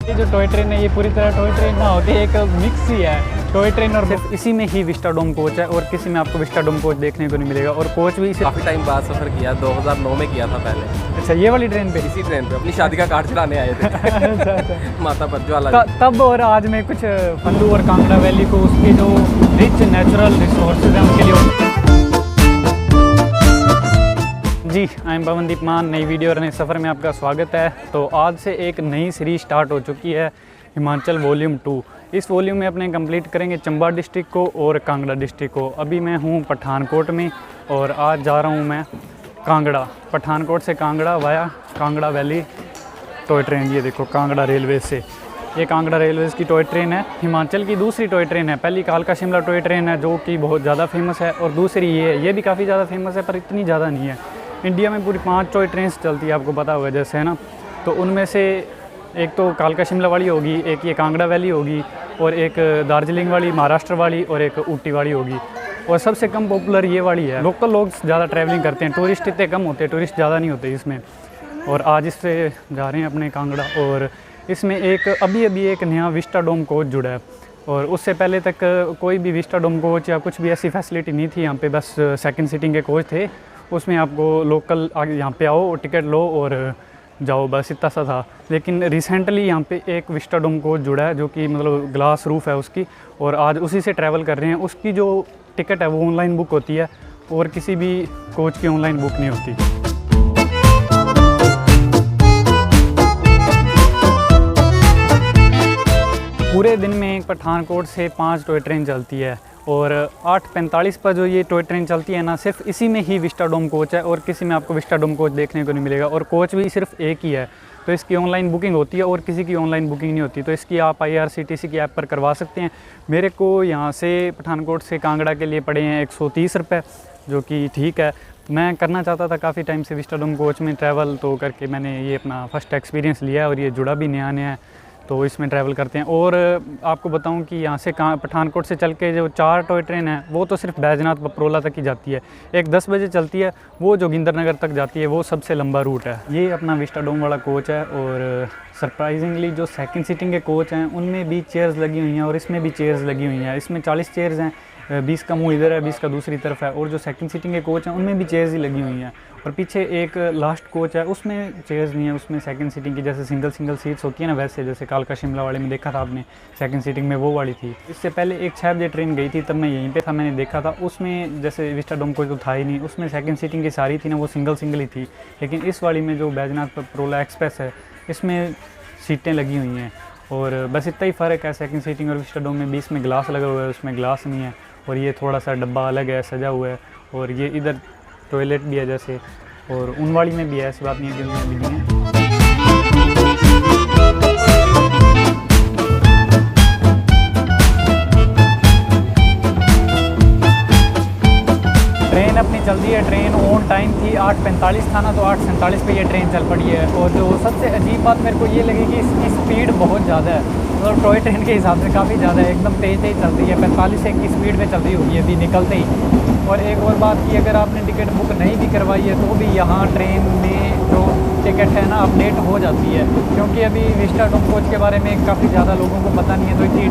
ये जो toy train है ये पूरी तरह टॉय ट्रेन ना होती है, एक मिक्स ही है टॉय ट्रेन और सिर्फ इसी में ही विस्टाडोम कोच है और किसी में आपको विस्टाडोम कोच देखने को नहीं मिलेगा। और कोच भी काफ़ी टाइम बाद सफ़र किया, 2009 में किया था पहले। अच्छा, ये वाली ट्रेन पे? इसी ट्रेन पे अपनी शादी का कार्ड चलाने आए थे। अच्छा। माता बज्जो वाला तब और आज में कुछ फल्लू और कांगड़ा वैली को उसके जो रिच नेचुरल रिसोर्सेज हैं उनके लिए। जी, आई एम पवनदीप मान। नई वीडियो और नए सफ़र में आपका स्वागत है। तो आज से एक नई सीरीज स्टार्ट हो चुकी है, हिमाचल वॉल्यूम 2। इस वॉल्यूम में अपने कंप्लीट करेंगे चंबा डिस्ट्रिक्ट को और कांगड़ा डिस्ट्रिक्ट को। अभी मैं हूँ पठानकोट में और आज जा रहा हूँ मैं कांगड़ा। पठानकोट से Kangra via Kangra valley toy train. ये देखो कांगड़ा रेलवे से, ये कांगड़ा रेलवेज़ की टॉय ट्रेन है। हिमाचल की दूसरी टॉय ट्रेन है। पहली कालका शिमला टॉय ट्रेन है जो कि बहुत ज़्यादा फेमस है, और दूसरी ये है, ये भी काफ़ी ज़्यादा फेमस है पर इतनी ज़्यादा नहीं है। इंडिया में पूरी 5 टॉय ट्रेन्स चलती है, आपको पता होगा जैसे, है ना। तो उनमें से एक तो कालका शिमला वाली होगी, एक ये कांगड़ा वैली होगी, और एक दार्जिलिंग वाली महाराष्ट्र वाली, और एक ऊटी वाली होगी। और सबसे कम पॉपुलर ये वाली है। लोकल लोग ज़्यादा ट्रैवलिंग करते हैं, टूरिस्ट इतने कम होते हैं, टूरिस्ट ज़्यादा नहीं होते इसमें। और आज इससे जा रहे हैं अपने कांगड़ा। और इसमें एक अभी एक नया विस्टाडोम कोच जुड़ा है, और उससे पहले तक कोई भी विस्टाडोम कोच या कुछ भी ऐसी फैसिलिटी नहीं थी यहाँ पे। बस सेकंड सीटिंग के कोच थे, उसमें आपको लोकल आगे यहाँ पे आओ और टिकट लो और जाओ, बस इतना सा था। लेकिन रिसेंटली यहाँ पे एक विस्टाडोम कोच जुड़ा है जो कि मतलब ग्लास रूफ है उसकी, और आज उसी से ट्रैवल कर रहे हैं। उसकी जो टिकट है वो ऑनलाइन बुक होती है, और किसी भी कोच की ऑनलाइन बुक नहीं होती। पूरे दिन में पठानकोट से 5 टॉय ट्रेन चलती है, और 8:45 पर जो ये टॉय ट्रेन चलती है ना, सिर्फ इसी में ही विस्टाडोम कोच है और किसी में आपको विस्टाडोम कोच देखने को नहीं मिलेगा। और कोच भी सिर्फ एक ही है, तो इसकी ऑनलाइन बुकिंग होती है और किसी की ऑनलाइन बुकिंग नहीं होती। तो इसकी आप IRCTC की ऐप पर करवा सकते हैं। मेरे को यहाँ से पठानकोट से कांगड़ा के लिए पड़े हैं 130 रुपये, जो कि ठीक है। मैं करना चाहता था काफ़ी टाइम से विस्टाडोम कोच में ट्रैवल, तो करके मैंने ये अपना फर्स्ट एक्सपीरियंस लिया है, और ये जुड़ा भी नया है, तो इसमें ट्रैवल करते हैं। और आपको बताऊं कि यहाँ से पठानकोट से चल के जो 4 टॉय ट्रेन है वो तो सिर्फ बैजनाथ पपरोला तक ही जाती है। एक 10 बजे चलती है, वो जोगिंदरनगर तक जाती है, वो सबसे लंबा रूट है। ये अपना विस्टाडोम वाला कोच है, और सरप्राइजिंगली जो सेकंड सीटिंग के कोच हैं उनमें भी चेयर्स लगी हुई हैं, और इसमें भी चेयर्स लगी हुई हैं। इसमें 40 चेयर्स हैं, 20 का मुँह इधर है, 20 का दूसरी तरफ है। और जो सेकंड सीटिंग के कोच हैं उनमें भी चेयर्स ही लगी हुई हैं। और पीछे एक लास्ट कोच है, उसमें चेयर्स नहीं है। उसमें सेकंड सीटिंग की जैसे सिंगल सीट्स होती है ना, वैसे जैसे कालका शिमला वाले में देखा था आपने, सेकंड सीटिंग में वो वाली थी। इससे पहले एक 6 बजे ट्रेन गई थी, तब मैं यहीं पे था, मैंने देखा था। उसमें जैसे विस्टाडोम कोच तो था ही नहीं, उसमें सेकंड सीटिंग की सारी थी ना, वो सिंगल ही थी। लेकिन इस वाली में जो बैजनाथ पपरोला एक्सप्रेस है, इसमें सीटें लगी हुई हैं। और बस इतना ही फ़र्क है सेकंड सीटिंग और विस्टाडोम में। 20 में ग्लास लगा हुआ है, उसमें ग्लास नहीं है। और ये थोड़ा सा डब्बा अलग है, सजा हुआ है। और ये इधर टॉयलेट भी है जैसे, और उन वाली में भी है, ऐसी बात नहीं है कि उनमें भी नहीं है। ट्रेन अपनी चल रही है, ट्रेन ऑन टाइम थी। 8:45 था ना, तो 8:47 पे ये ट्रेन चल पड़ी है। और जो सबसे अजीब बात मेरे को ये लगी कि इसकी स्पीड बहुत ज़्यादा है, मतलब टॉय ट्रेन के हिसाब से काफ़ी ज़्यादा है, एकदम तेज़ चल रही है। 45 की स्पीड में चल रही होगी अभी निकलते ही। और एक और बात कि अगर आपने टिकट बुक नहीं भी करवाई है तो भी यहाँ ट्रेन में जो टिकट है ना अपडेट हो जाती है, क्योंकि अभी विस्टाडोम कोच के बारे में काफ़ी ज़्यादा लोगों को पता नहीं है, तो इतनी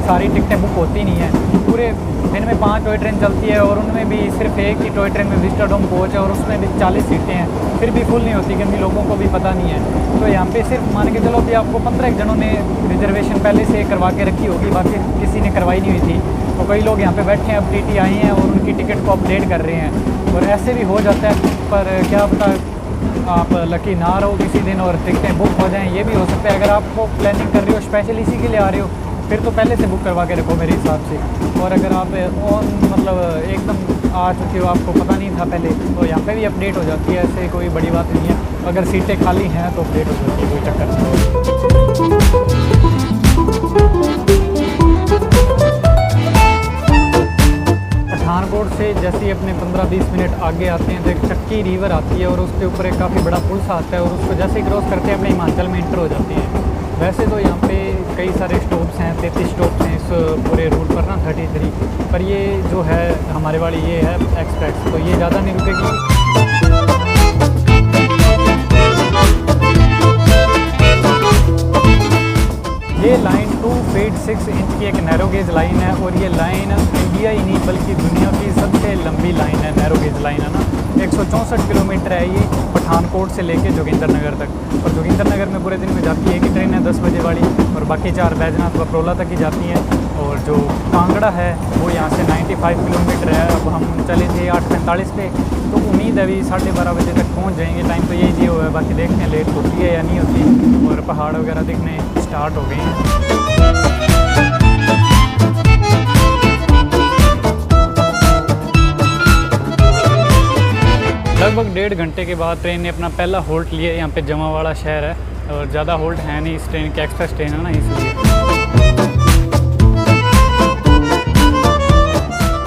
सारी टिकटें बुक होती नहीं है। पूरे दिन में 5 टॉय ट्रेन चलती है, और उनमें भी सिर्फ एक ही टॉय ट्रेन में विस्टाडोम कोच है, और उसमें भी 40 सीटें हैं, फिर भी फुल नहीं होती क्योंकि लोगों को भी पता नहीं है। तो यहाँ पे सिर्फ मान के चलो कि आपको 15 जनों ने रिजर्वेशन पहले से करवा के रखी होगी, बाकी किसी ने करवाई नहीं हुई थी। तो कई लोग यहाँ पे बैठे हैं, अब TT आई हैं और उनकी टिकट को अपडेट कर रहे हैं। और ऐसे भी हो जाता है, पर क्या पता आप लकी ना रहो किसी दिन और टिकटें बुक हो जाएं, ये भी हो सकता है। अगर आपको प्लानिंग कर रही हो, स्पेशल इसी के लिए आ रहे हो, फिर तो पहले से बुक करवा के रखो मेरे हिसाब से। और अगर आप मतलब एकदम आ चुके हो, आपको पता नहीं था पहले, तो यहाँ पे भी अपडेट हो जाती है, ऐसे कोई बड़ी बात नहीं है। अगर सीटें खाली हैं तो अपडेट हो जाती है, कोई चक्कर नहीं। पठानकोट से जैसे ही अपने 15-20 मिनट आगे आते हैं तो एक चक्की रिवर आती है, और उसके ऊपर एक काफ़ी बड़ा पुल सा आता है, और उसको जैसे ही क्रॉस करते हैं अपने हिमाचल में इंटर हो जाते हैं। वैसे तो यहाँ पे कई सारे स्टॉप्स हैं, 33 स्टॉप्स हैं इस पूरे रूट पर ना, 33। पर ये जो है हमारे वाली ये है एक्सप्रेस, तो ये ज़्यादा नहीं रुकेगी। ये लाइन 2 फीट 6 इंच की एक नैरो गेज लाइन है और ये लाइन इंडिया ही नहीं बल्कि दुनिया की सबसे लंबी लाइन है, नैरो गेज लाइन है ना। 164 किलोमीटर है ये पठानकोट से लेके जोगिंदरनगर तक। और जोगिंदरनगर में पूरे दिन में जाती है एक ही ट्रेन है 10 बजे वाली, और बाकी 4 बैजनाथ बपरोला तक ही जाती हैं। और जो कांगड़ा है वो यहाँ से 95 किलोमीटर है। अब हम चले थे 8:45 पे, तो उम्मीद है अभी 12:30 बजे तक पहुँच जाएंगे। टाइम तो यही हुआ है, बाकी देखते हैं लेट होती है या नहीं होती। और पहाड़ वगैरह दिखने स्टार्ट हो गए हैं। लगभग 1.5 घंटे के बाद ट्रेन ने अपना पहला होल्ट लिया। यहाँ पे जमावाड़ा शहर है और ज़्यादा होल्ट है नहीं, इस ट्रेन की एक्सप्रेस ट्रेन है ना, इसलिए।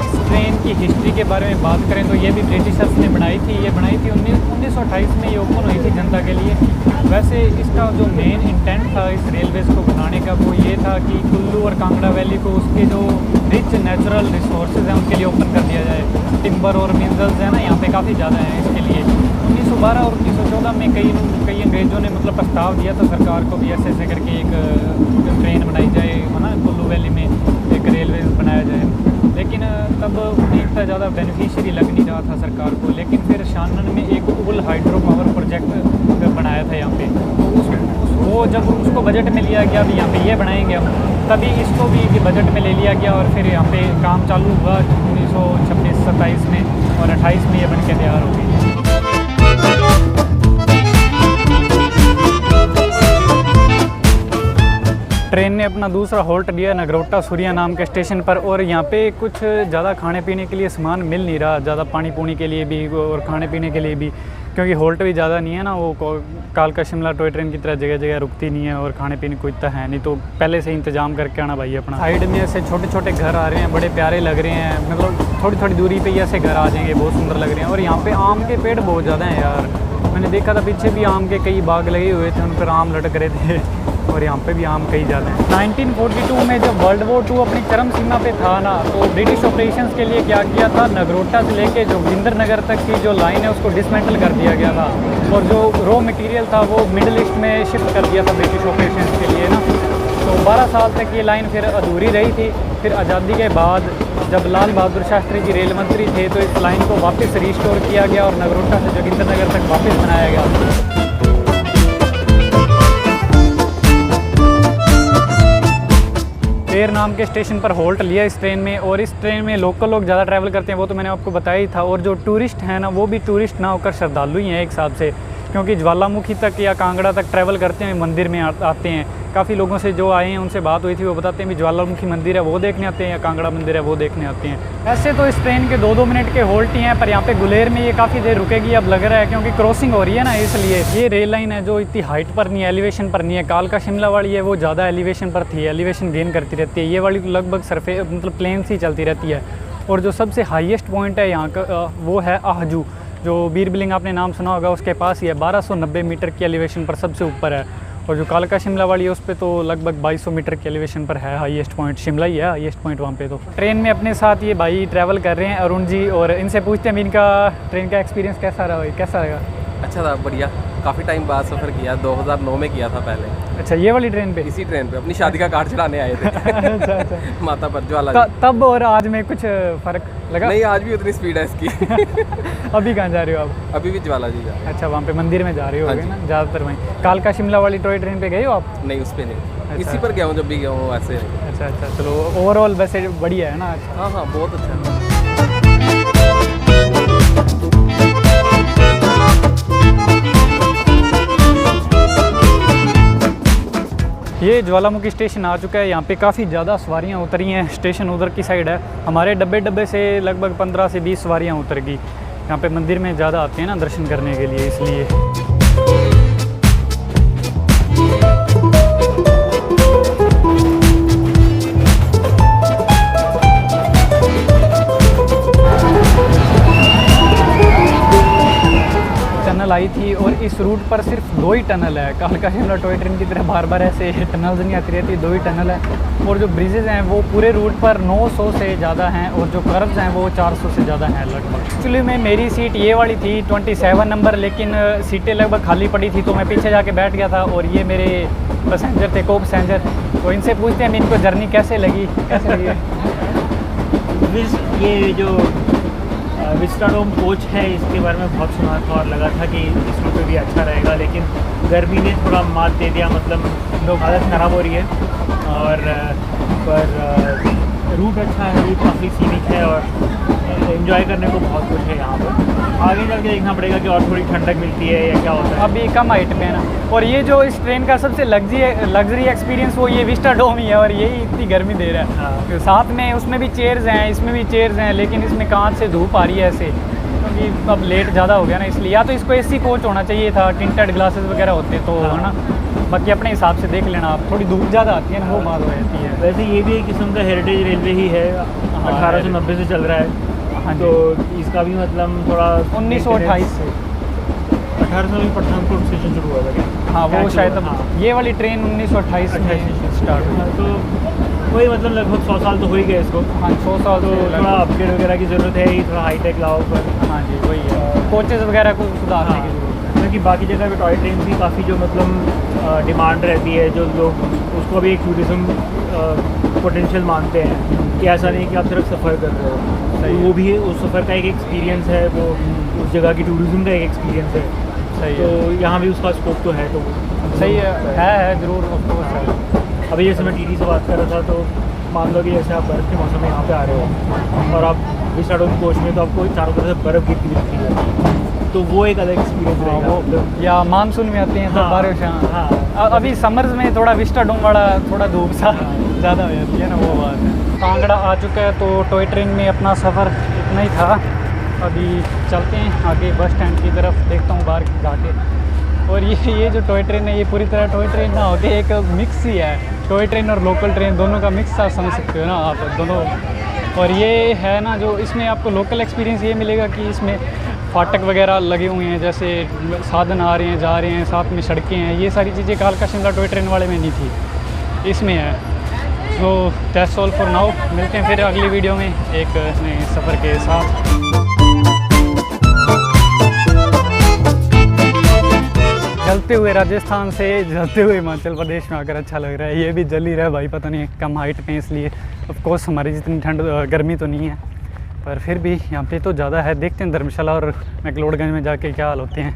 इस ट्रेन की हिस्ट्री के बारे में बात करें तो ये भी ब्रिटिशर्स ने बनाई थी। ये बनाई थी 1928 में, ये ओपन हुई थी जनता के लिए। वैसे इसका जो मेन इंटेंट था इस रेलवेज़ को बनाने का वो ये था कि कुल्लू और कांगड़ा वैली को उसके जो रिच नेचुरल रिसोर्सेज हैं उनके लिए ओपन कर दिया जाए। टिम्बर और मिनरल्स हैं ना यहाँ पे काफ़ी ज़्यादा हैं, इसके लिए 1912 और 1914 में कई अंग्रेज़ों ने मतलब प्रस्ताव दिया था सरकार को भी ऐसे करके एक ट्रेन बनाई जाए, है ना, कुल्लू वैली में एक रेलवे बनाया जाए। लेकिन तब इतना ज़्यादा बेनिफिशियरी लग नहीं रहा था सरकार को। लेकिन फिर शानन में एक उल हाइड्रो पावर प्रोजेक्ट बनाया था यहाँ पे, तो वो जब उसको बजट में लिया गया भी यहाँ पे ये बनाएंगे हम, तभी इसको भी बजट में ले लिया गया और फिर यहाँ पे काम चालू हुआ 1926-27 में, और 28 में ये बन के तैयार हो गई। ट्रेन ने अपना दूसरा होल्ट लिया नगरोटा सूर्या नाम के स्टेशन पर, और यहाँ पे कुछ ज़्यादा खाने पीने के लिए सामान मिल नहीं रहा, ज़्यादा पानी पूनी के लिए भी और खाने पीने के लिए भी, क्योंकि होल्ट भी ज़्यादा नहीं है ना। वो कालका शिमला टॉय ट्रेन की तरह जगह जगह रुकती नहीं है और खाने पीने को इतना है नहीं, तो पहले से इंतजाम करके आना भाई अपना। साइड में ऐसे छोटे छोटे घर आ रहे हैं, बड़े प्यारे लग रहे हैं, मतलब थोड़ी थोड़ी दूरी पे ही ऐसे घर आ जाएंगे, बहुत सुंदर लग रहे हैं। और यहाँ पे आम के पेड़ बहुत ज़्यादा हैं यार, मैंने देखा था पीछे भी आम के कई बाग लगे हुए थे, उन पर आम लटक रहे थे, और यहाँ पे भी आम कई ज़्यादा हैं। 1942 में जब वर्ल्ड वॉर 2 अपनी चरम सीमा पे था ना, तो ब्रिटिश ऑपरेशंस के लिए क्या किया था, नगरोटा से लेके जोगिंदरनगर तक की जो लाइन है उसको डिसमेंटल कर दिया गया था, और जो रॉ मटेरियल था वो मिडिल ईस्ट में शिफ्ट कर दिया था ब्रिटिश ऑपरेशंस के लिए ना। तो 12 साल तक ये लाइन फिर अधूरी रही थी। फिर आज़ादी के बाद जब लाल बहादुर शास्त्री जी रेल मंत्री थे तो इस लाइन को वापस रिस्टोर किया गया और नगरोटा से जोगिंदरनगर तक वापस बनाया गया। पेर नाम के स्टेशन पर होल्ट लिया इस ट्रेन में, और इस ट्रेन में लोकल लोग ज़्यादा ट्रैवल करते हैं, वो तो मैंने आपको बताया ही था। और जो टूरिस्ट हैं ना, वो भी टूरिस्ट ना होकर श्रद्धालु ही हैं एक हिसाब से, क्योंकि ज्वालामुखी तक या कांगड़ा तक ट्रैवल करते हैं, मंदिर में आते हैं। काफ़ी लोगों से जो आए हैं उनसे बात हुई थी, वो बताते हैं भी ज्वालामुखी मंदिर है वो देखने आते हैं, या कांगड़ा मंदिर है वो देखने आते हैं। ऐसे तो इस ट्रेन के 2-2 मिनट के होल्ट ही हैं, पर यहाँ पे गुलेर में ये काफ़ी देर रुकेगी अब लग रहा है, क्योंकि क्रॉसिंग हो रही है ना, इसलिए। ये रेल लाइन है जो इतनी हाइट पर नहीं है, एलिवेशन पर नहीं है। कालका शिमला वाली है वो ज़्यादा एलिवेशन पर थी, एलिवेशन गेन करती रहती है। ये वाली तो लगभग सरफे मतलब प्लेन से ही चलती रहती है। और जो सबसे हाईएस्ट पॉइंट है यहाँ का वो है आहजू, जो बीर बिलिंग आपने नाम सुना होगा, उसके पास ही है। 1290 मीटर की एलिवेशन पर सबसे ऊपर है। और जो कालका शिमला वाली है उस पर तो लगभग 2200 मीटर की एलिवेशन पर है हाईएस्ट पॉइंट। शिमला ही है हाईएस्ट पॉइंट वहाँ पे। तो ट्रेन में अपने साथ ये भाई ट्रैवल कर रहे हैं अरुण जी, और इनसे पूछते हैं इनका ट्रेन का एक्सपीरियंस कैसा रहा भाई, कैसा रहा? अच्छा था, बढ़िया। काफ़ी टाइम बाद सफ़र किया, 2009 में किया था पहले। अच्छा, ये वाली ट्रेन पे? इसी ट्रेन पे अपनी शादी का कार्ड चढ़ाने आए थे। अच्छा अच्छा। माता पर ज्वाला तब और आज में कुछ फ़र्क लगा? नहीं, आज भी उतनी स्पीड है इसकी। अभी कहाँ जा रहे हो आप? अभी भी ज्वाला जी जा। अच्छा, वहाँ पे मंदिर में जा रहे हो ना ज़्यादातर? वहीं कालका शिमला वाली टॉय ट्रेन पे गए हो आप? नहीं, उस पर नहीं। इसी पर गया हूँ जब भी गया हूँ ऐसे। अच्छा अच्छा, चलो ओवरऑल वैसे बढ़िया है ना? हाँ हाँ, बहुत अच्छा। ये ज्वालामुखी स्टेशन आ चुका है। यहाँ पे काफ़ी ज़्यादा सवारियाँ उतरी हैं। स्टेशन उधर की साइड है। हमारे डब्बे से लगभग 15 से 20 सवारियाँ उतर गई। यहाँ पे मंदिर में ज़्यादा आते हैं ना दर्शन करने के लिए, इसलिए। टनल आई थी और इस रूट पर सिर्फ 2 ही टनल है। कालका शिमला टॉय ट्रेन की तरह बार बार ऐसे टनल्स नहीं आती रहती, 2 ही टनल है। और जो ब्रिजेज़ हैं वो पूरे रूट पर 900 से ज़्यादा हैं और जो कर्व्स हैं वो 400 से ज़्यादा हैं लगभग। एक्चुअली में मेरी सीट ये वाली थी 27 नंबर, लेकिन सीटें लगभग खाली पड़ी थी तो मैं पीछे जाके बैठ गया था। और ये मेरे पैसेंजर थे, को पैसेंजर, तो इनसे पूछते हैं इनको जर्नी कैसे लगी, कैसे लगी। ये जो विस्टाडोम कोच है इसके बारे में बहुत सुना था और लगा था कि इस रूट पे भी अच्छा रहेगा, लेकिन गर्मी ने थोड़ा मात दे दिया, मतलब हालत ख़राब हो रही है। और पर रूट अच्छा है, रूट काफ़ी सीनिक है और एंजॉय करने को बहुत कुछ है यहाँ पर। आगे चल के देखना पड़ेगा कि और थोड़ी ठंडक मिलती है या क्या होता है। अभी कम हाइट पे है ना। और ये जो इस ट्रेन का सबसे लग्जरी एक्सपीरियंस वो ये विस्टाडोम ही है और यही इतनी गर्मी दे रहा है। हाँ। साथ में उसमें भी चेयर्स हैं, इसमें भी चेयर्स हैं, लेकिन इसमें कांच से धूप आ रही है ऐसे, क्योंकि अब लेट ज़्यादा हो गया ना इसलिए। या तो इसको एसी कोच होना चाहिए था, टिंटेड ग्लासेस वगैरह होते तो, हाँ। है ना। बाकी अपने हिसाब से देख लेना आप, थोड़ी धूप ज़्यादा आती है ना, वो बात हो जाती है। वैसे ये भी एक किस्म का हेरिटेज रेलवे ही है, 1890 से चल रहा है। हाँ तो इसका भी मतलब थोड़ा 1928 से 1800 में पठानकोट स्टेशन शुरू हुआ था क्या? हाँ, वो शायद हाँ। ये वाली ट्रेन 1928 में स्टार्ट हुई। हाँ, तो वही मतलब लगभग 100 साल तो हो ही गए इसको। हाँ, 100 साल तो से थोड़ा अपग्रेड वगैरह की ज़रूरत है, ही थोड़ा हाईटेक लाओ पर। हाँ जी, वही है, कोचेज़ वगैरह को सुधारने की ज़रूरत है। क्योंकि बाकी जगह पे टॉय ट्रेन की काफ़ी जो मतलब डिमांड रहती है, जो लोग उसको भी एक टूरिज़्म पोटेंशियल मानते हैं कि ऐसा नहीं कि आप सिर्फ सफ़र कर रहे हो, सही है। वो भी उस सफ़र का एक एक्सपीरियंस है, वो उस जगह की टूरिज़्म का एक एक्सपीरियंस है। सही तो है, यहाँ भी उसका स्कोप तो है। तो सही है ज़रूर, ऑफ कोर्स है। अभी जैसे मैं टीटी से बात कर रहा था, तो मान लो कि जैसे आप बर्फ़ के मौसम में यहाँ पे आ रहे हो और आप विस्टाडोम कोच में, तो आपको चारों तरफ से बर्फ़ गिरती दिखती है, तो वो एक अलग एक्सपीरियंस रहेगा। वो या मानसून में आते हैं तो हाँ, बारिश। हाँ। अभी समर्स में थोड़ा विस्टाडोम वाला थोड़ा धूप सा ज़्यादा हो जाती है ना, वो बात है। कांगड़ा आ चुका है, तो टॉय ट्रेन में अपना सफ़र इतना ही था। अभी चलते हैं आगे बस स्टैंड की तरफ, देखता हूँ बाहर जाके। और ये जो टॉय ट्रेन है ये पूरी तरह टॉय ट्रेन ना होके एक मिक्स ही है, टॉय ट्रेन और लोकल ट्रेन दोनों का मिक्स आप समझ सकते हो ना आप दोनों। और ये है ना, जो इसमें आपको लोकल एक्सपीरियंस ये मिलेगा कि इसमें फाटक वगैरह लगे हुए हैं, जैसे साधन आ रहे हैं जा रहे हैं, साथ में सड़कें हैं, ये सारी चीज़ें कालका शिमला टॉय ट्रेन वाले में नहीं थी, इसमें है। तो दैट्स ऑल फॉर नाउ, मिलते हैं फिर अगली वीडियो में एक नए सफ़र के साथ। जलते हुए राजस्थान से जलते हुए हिमाचल प्रदेश में आकर अच्छा लग रहा है। ये भी जल ही रहा है भाई, पता नहीं कम हाइट पे इसलिए। ऑफ कोर्स हमारी जितनी ठंड गर्मी तो नहीं है, पर फिर भी यहाँ पे तो ज़्यादा है। देखते हैं धर्मशाला और मैक्लोडगंज में जाके क्या हाल होते हैं।